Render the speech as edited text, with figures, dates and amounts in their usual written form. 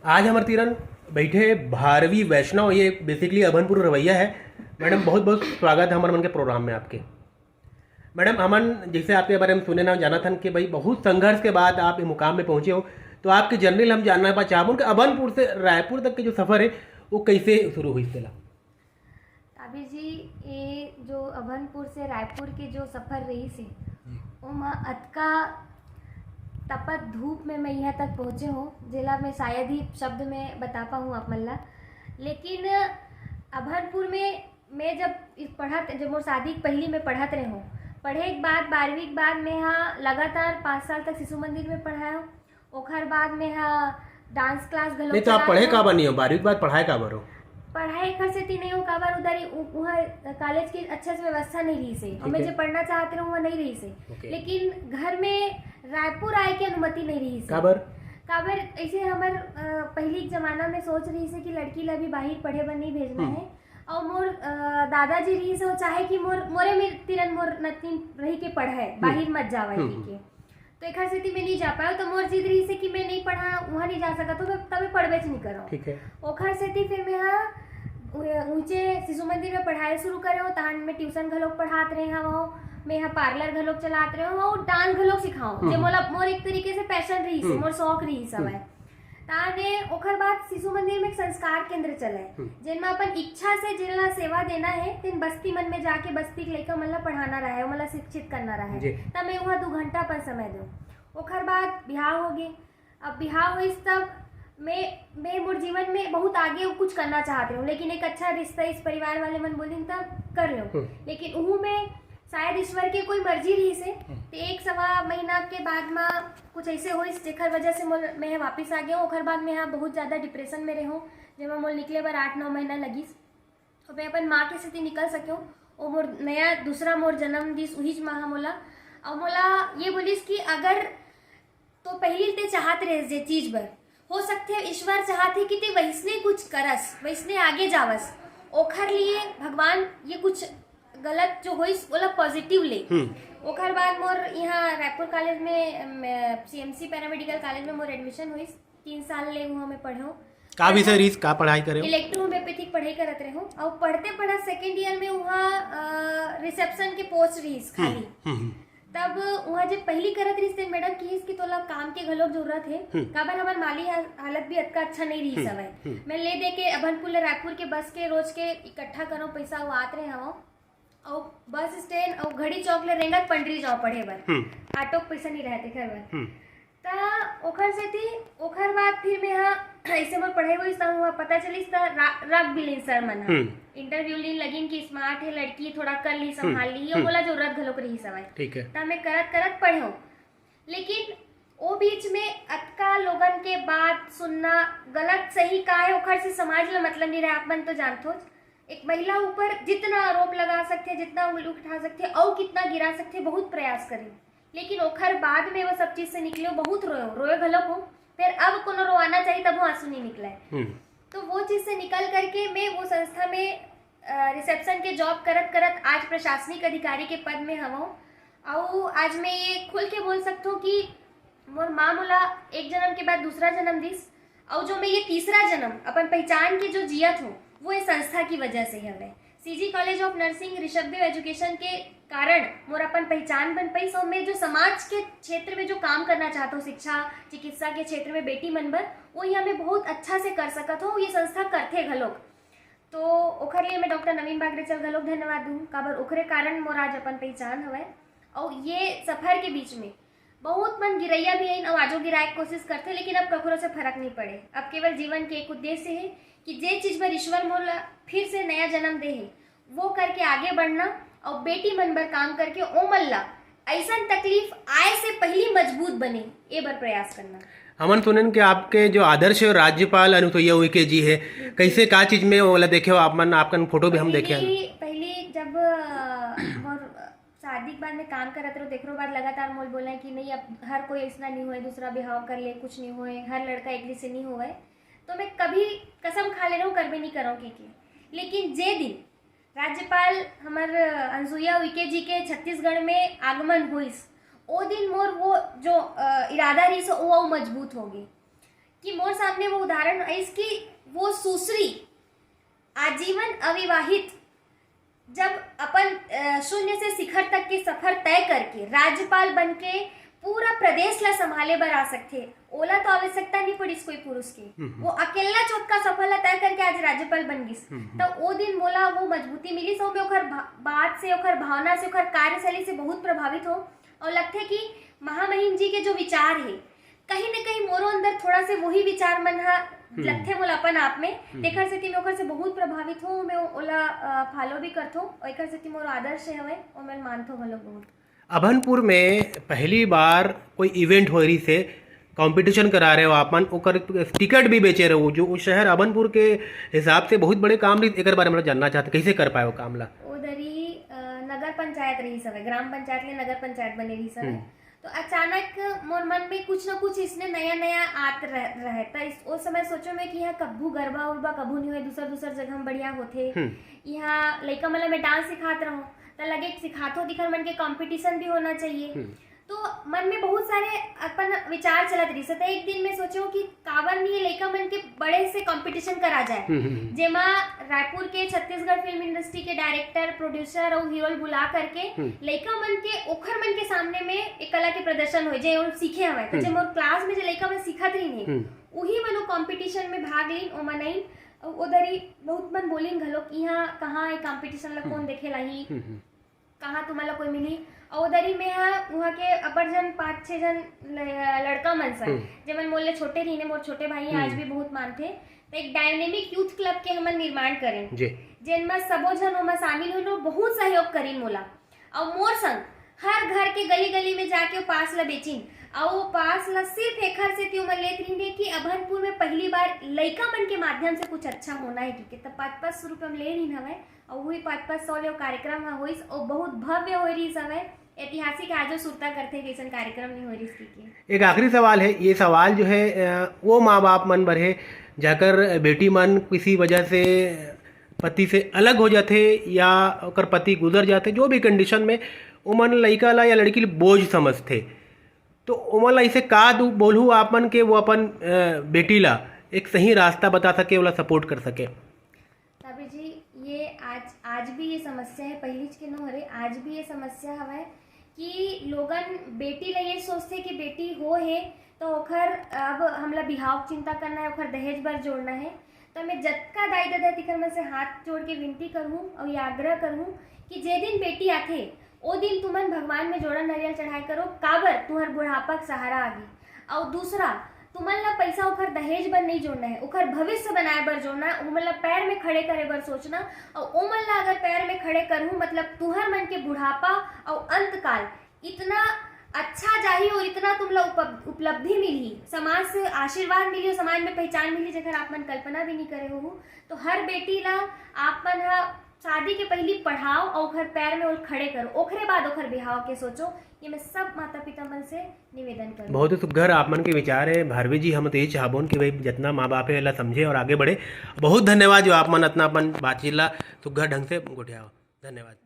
आज हमारे तीरन बैठे भारवी वैष्णव, ये बेसिकली अभनपुर रवैया है। मैडम बहुत बहुत स्वागत है हमारे मन के प्रोग्राम में आपके। मैडम हमन जैसे आपके बारे में सुने ना जाना था कि भाई बहुत संघर्ष के बाद आप इस मुकाम में पहुंचे हो, तो आपके जर्नल हम जानना पा चाहूँ कि अभनपुर से रायपुर तक के जो सफ़र है वो कैसे शुरू हुई इससे। ताबी जी, ये जो अभनपुर से रायपुर के जो सफ़र रही से ओमा अतका तपत धूप में मैं यहाँ तक पहुँचे हूँ जिला में शायद ही शब्द में बता पाऊँ आप मल्ला। लेकिन अभनपुर में मैं जब मोर शादी के पहली में पढ़त रहे हूँ, पढ़े के बाद 12वीं के बाद मैं यहाँ लगातार 5 साल तक शिशु मंदिर में पढ़ाया हूँ। ओखर बाद में यहाँ डांस क्लास घलो नहीं तो आप पढ़े का बनी हो, 12वीं के बाद पढ़ाए का बरो? पढ़ाई खर से नहीं हो काबर उधर वहाँ कॉलेज की अच्छा से व्यवस्था नहीं रही से, और मैं जो पढ़ना चाहते रहे वहाँ नहीं रही से। लेकिन घर में रायपुर आए की अनुमति नहीं रही से। काबर ऐसे हमार पहली जमाना में सोच रही से कि लड़की ला भी बाहर पढ़े बर नहीं भेजना है, और मोर दादाजी रही से वो चाहे कि मोरे में तिरन मोर नतनी रही के पढ़ाए बाहर मत जावा के। तो एक स्थिति में नहीं जा पाया, तो मोर जिद रही से कि मैं नहीं पढ़ा वहाँ नहीं जा सका, तो तब पढ़बेच नहीं करो। ठीक है। ओखर स्थिति फिर मैं यहाँ ऊंचे शिशु मंदिर में पढ़ाई शुरू करे हो, तहां में ट्यूशन घलोक पढ़ात रहे हैं। मैं यहाँ पार्लर घलोक चलात रहे हो, डांस घलोक सिखाऊं, जे मोर एक तरीके से पैशन रही से, मोर शौक रही सब है। ताने ओखर बाद शिशु मंदिर में एक संस्कार केंद्र चले, जिनमें अपन इच्छा से जिनला सेवा देना है तीन बस्ती मन में जाके बस्ती के लइका मन ला पढ़ाना रहा है, मतलब शिक्षित करना रहा है। तब मैं वहाँ 2 घंटा पर समय दूँ। ओखर बाद बिहार हो गए। अब बिहार हुई तब मैं मोर जीवन में बहुत आगे कुछ करना चाहती हूँ, लेकिन एक अच्छा रिश्ता इस परिवार वाले मन बोली तब कर लो। लेकिन उहू में शायद ईश्वर के कोई मर्जी रही से, तो 1-1.25 महीना के बाद में कुछ ऐसे हुई जेखर वजह से मैं वापस आ गया हूँ। ओखर बाद मैं यहाँ बहुत ज़्यादा डिप्रेशन में रहूँ, जब मोर निकले बार 8-9 महीना लगी, तो मैं अपन माँ के स्थिति निकल सके हूँ। और मोर नया दूसरा मोर जन्म दिस उही माँ मोला, और मोला ये बोलिस कि अगर तो पहली ते चाहत रहे जे चीज बर हो सकते है ईश्वर चाहते कि ते वैसने कुछ करस, वैसने आगे जावस। ओखर लिए भगवान ये कुछ गलत जो होइस बोला पॉजिटिव ले। ओखर बाद मोर यहाँ रायपुर कॉलेज में सीएमसी पैरामेडिकल कॉलेज में मोर एडमिशन हुई। 3 साल ले वहाँ में पढ़े हूँ। का विषय रीस का पढ़ाई करे? इलेक्ट्रोहोम्योपैथिक पढ़ाई करत रहे हूँ, और पढ़ते सेकेंड ईयर में वहाँ रिसेप्शन के पोस्ट रही खाली। तब वहाँ जब पहली करत रही थे मैडम की कि तोला काम के घलोक जरूरत है, काबर हमार माली हालत भी अतका अच्छा नहीं रही सब है। मैं ले दे के अभनपुर रायपुर के बस के रोज के इकट्ठा करो पैसा वो आते रहे हम, और बस स्टैंड और घड़ी चौक ले रेंगत पंडरी जाओ पढ़े बर, ऑटो पैसा नहीं रहते खैर बर। ता ओखर से थी ओखर बाद फिर मैं यहाँ ऐसे मोर पढ़ाई हुई वहाँ पता चली रख भी ली सर मन इंटरव्यू ली लगिन की स्मार्ट है लड़की, थोड़ा कर ली संभाल ली, और बोला जरूरत घलोक रही सवाई। ठीक है। तब मैं करत पढ़े हूँ। लेकिन वो बीच में अतका लोगन के बात सुनना गलत सही का है ओखर से समाज ला मतलब नहीं रहा। आप मन तो जानते हो एक महिला ऊपर जितना आरोप लगा सकते, जितना उंगली उठा सकते और कितना गिरा सकते, बहुत प्रयास करी। लेकिन ओखर बाद में वो सब चीज से निकले बहुत रोए घलोक हूँ। फिर अब कोनो रोवाना चाहिए तब वो आंसू नहीं निकला है। तो वो चीज से निकल करके मैं वो संस्था में रिसेप्शन के जॉब करत आज प्रशासनिक अधिकारी के पद में हूँ। और आज मैं ये खुल के बोल सकती हूँ कि मोर माँ मोला एक जन्म के बाद दूसरा जन्म दिस, और जो मैं ये तीसरा जन्म अपन पहचान के जो जियत हूँ वो इस संस्था की वजह से है। CG college of nursing Rishabhdev education के कारण मोर अपन पहचान बन पाई। सो मैं जो समाज के क्षेत्र में जो काम करना चाहता हूँ, शिक्षा चिकित्सा के क्षेत्र में बेटी मन बर, वो यहाँ मैं बहुत अच्छा से कर सकत हूँ। ये संस्था करते घलोक, तो ओखर लिए मैं डॉक्टर नवीन बागरेचल घलोक धन्यवाद दूँ, काबर ओखरे कारण मोर आज अपन पहचान हवे। और ये सफर के बीच में बहुत मन गिरैया भी है, और आजो गिराए की कोशिश करते, लेकिन अब ककरों से फर्क नहीं पड़े। अब केवल जीवन के एक उद्देश्य है कि जे चीज पर ईश्वर मोला फिर से नया जन्म दे है वो करके आगे बढ़ना, और बेटी मन बर काम करके ओ मल्ला ऐसा तकलीफ आए से पहली मजबूत बने ये बर प्रयास करना। हमन सुनन के आपके जो आदर्श राज्यपाल अनुसुईया उइके जी है, कैसे का चीज में वो वाला देखे हो आप मन? आपका फोटो भी हम देखे हैं। पहले जब शादी के बाद में काम करत रहो देखो बाद लगातार मोल बोला कि नहीं अब हर कोई ऐसा नहीं हुए, दूसरा बिहाव कर ले, कुछ नहीं हुए, हर लड़का एक से नहीं हुए, तो मैं कभी कसम खा ले रहा हूँ कर भी नहीं करो की। लेकिन जे दिन राज्यपाल हमार अनुसुईया उइके जी के छत्तीसगढ़ में आगमन हुई, ओ दिन मोर वो जो इरादा रही सो वो मजबूत होगी कि मोर सामने वो उदाहरण है इसकी, वो सुश्री आजीवन अविवाहित जब अपन शून्य से शिखर तक के सफर तय करके राज्यपाल बन के पूरा प्रदेश ला संभाले बर आ सकते, ओला तो आवश्यकता नहीं पड़ी कोई पुरुष की, वो अकेला चोटका सफर ला तय करके आज राज्यपाल बन गिस। तो वो दिन मोला वो मजबूती मिली, सो मैं ओखर बात से, ओखर भावना से, ओखर कार्यशैली से बहुत प्रभावित हो और लगते कि महामहिम जी के जो विचार है कहीं न कहीं मोरो अंदर थोड़ा से वही विचार मन हा लगथे मोला अपन आप में, तेखर सेती मैं ओखर से बहुत प्रभावित हूँ, मैं ओला फॉलो भी करथो और एखर सेती मोर आदर्श हवे और मैं मानथो घलो बहुत। अभनपुर में पहली बार कोई इवेंट हो रही से कंपटीशन करा रहे हो आपन, ओकर टिकट भी बेचे रहे हो, जो उस शहर अभनपुर के हिसाब से बहुत बड़े काम रही, एक बारे में जानना चाहते कैसे कर पाए वो काम ला। उधरी नगर पंचायत रही सवे, ग्राम पंचायत ले नगर पंचायत बने रही सवे, तो अचानक मोर मन में कुछ न कुछ इसने नया नया आत रहता। उस समय सोचो मैं कि यहाँ कब्बू गरबा उरबा कब्बू नहीं हुए, दूसर जगह में बढ़िया होते, यहाँ लइका मला में डांस सिखात रहो तो लगे सिखातो दिखर मन के कंपटीशन भी होना चाहिए। तो मन में बहुत सारे अपन विचार चलत रही सता। एक दिन मैं सोचो कि काबर नहीं लइका मन के बड़े से कंपटीशन करा जाए, जेमा रायपुर के छत्तीसगढ़ फिल्म इंडस्ट्री के डायरेक्टर, प्रोड्यूसर और हीरो बुला करके लइका मन के ओखर मन के सामने में एक कला के प्रदर्शन हो जाए और सीखे हवे। तो जे मोर क्लास में जो लइका मन सीखत रही नहीं वही मन कंपटीशन में भाग लीन ओ मनई उधर ही बहुत मन बोलिन घलो कि यहाँ कहाँ कंपटीशन ला कौन देखे लाही, कहाँ तुम्हारा कोई मिली। और उधर ही मैं वहाँ के अपर जन 5-6 जन लड़का मन सन जब मोले छोटे रही ने, मोर छोटे भाई आज भी बहुत मानते, तो एक डायनेमिक यूथ क्लब के हमन निर्माण करें जिनमें सबो जन ओमा शामिल हो, बहुत सहयोग करीन मोला और मोर संग हर घर के गली गली में जाके वो पास ला बेचिन और वो पास ला सिर्फ एखर से त्यों मन लेत रही कि अभनपुर में पहली बार लइका मन के माध्यम से कुछ अच्छा होना है कि तब 500 रुपये में ले रही हवे और वही 500 ले कार्यक्रम होइस और बहुत भव्य हो रही हवे, ऐतिहासिक आजो सुरता करते जैसन कार्यक्रम नहीं हो रही इसकी। एक आखिरी सवाल है, ये सवाल जो है वो माँ बाप मन बर है जाकर बेटी मन किसी वजह से पति से अलग हो जाते या ओकर पति गुजर जाते, जो भी कंडीशन में उमन लइका ला या लड़की बोझ समझते, तो उमन ला इसे का बोलू आप मन के वो अपन बेटी ला एक सही रास्ता बता सके, वाला सपोर्ट कर सके। तभी जी ये आज भी ये समस्या है, पहली के न हो रहे, आज भी ये समस्या हवा कि लोगन बेटी ला ये सोचते कि बेटी हो है तो ओखर अब हमला बिहाव चिंता करना है, ओखर दहेज बर जोड़ना है। तो मैं जतका दाई दादा तिखर में से हाथ जोड़ के विनती करूँ और ये आग्रह करूँ कि जे दिन बेटी आथे ओ दिन तुमन भगवान में जोड़ा नारियल चढ़ाई करो, काबर तुहर बुढ़ापा का सहारा आगी। और दूसरा तुमन ला पैसा ओखर दहेज बर नहीं जोड़ना है, ओखर भविष्य बनाए बर जोड़ना है, ओमन ला पैर में खड़े करे बर सोचना। और ओमन ला अगर पैर में खड़े करूँ मतलब तुहर मन के बुढ़ापा और अंतकाल इतना अच्छा जाही और इतना तुमला उपलब्धि मिली, समाज से आशीर्वाद मिली और समाज में पहचान मिली जगह आप मन कल्पना भी नहीं करे हो। तो हर बेटी ला आप मन शादी के पहली पढ़ाओ और ओखर पैर में और खड़े करो, ओखरे बाद ओखर बिहाव के सोचो। ये मैं सब माता पिता मन से निवेदन करूँ। बहुत ही सुघर आप मन के विचार है भारवी जी, हम तो यही चाहबोन कि भाई जितना माँ बाप है समझे और आगे बढ़े। बहुत धन्यवाद जो आप मन अपना अपन बातचीत ला सुघर ढंग से गोठिया, धन्यवाद।